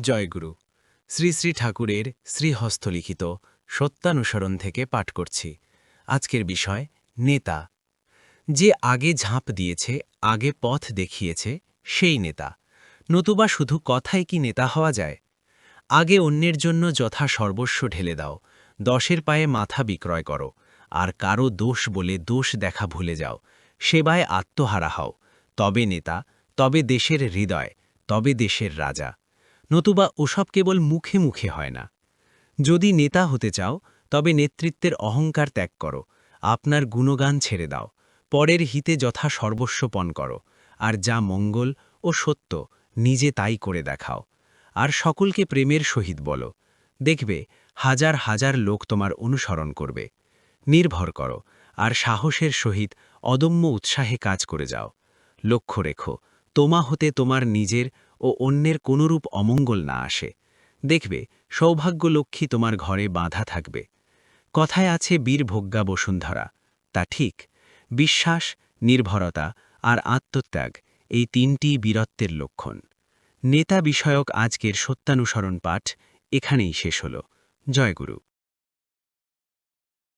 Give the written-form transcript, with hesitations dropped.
জয়গুরু। শ্রী শ্রী ঠাকুরের শ্রীহস্তলিখিত সত্যানুসরণ থেকে পাঠ করছি। আজকের বিষয় নেতা। যে আগে ঝাঁপ দিয়েছে, আগে পথ দেখিয়েছে, সেই নেতা। নতুবা শুধু কথায় কি নেতা হওয়া যায়? আগে অন্যের জন্য যথা সর্বস্ব ঢেলে দাও, 10-এর পায়ে মাথা বিক্রয় করো, আর কারো দোষ বলে দোষ দেখা ভুলে যাও, সেবায় আত্মহারা হও, তবে নেতা, তবে দেশের হৃদয়, তবে দেশের রাজা। নতুবা ওসব কেবল মুখে মুখে হয় না। যদি নেতা হতে চাও, তবে নেতৃত্বের অহংকার ত্যাগ করো, আপনার গুণগান ছেড়ে দাও, পরের হিতে যথা সর্বস্বপণ করো, আর যা মঙ্গল ও সত্য নিজে তাই করে দেখাও। আর সকলকে প্রেমের সহিত বলো, দেখবে হাজার হাজার লোক তোমার অনুসরণ করবে। নির্ভর করো, আর সাহসের সহিত অদম্য উৎসাহে কাজ করে যাও। লক্ষ্য রেখো, তোমা হতে তোমার নিজের ও অন্যের কোনরূপ অমঙ্গল না আসে। দেখবে সৌভাগ্যলক্ষ্মী তোমার ঘরে বাঁধা থাকবে। কথায় আছে বীরভোগ্যা বসুন্ধরা, তা ঠিক। বিশ্বাস, নির্ভরতা আর আত্মত্যাগ, এই 3টি বীরত্বের লক্ষণ। নেতা বিষয়ক আজকের সত্যানুসরণ পাঠ এখানেই শেষ হল। জয়গুরু।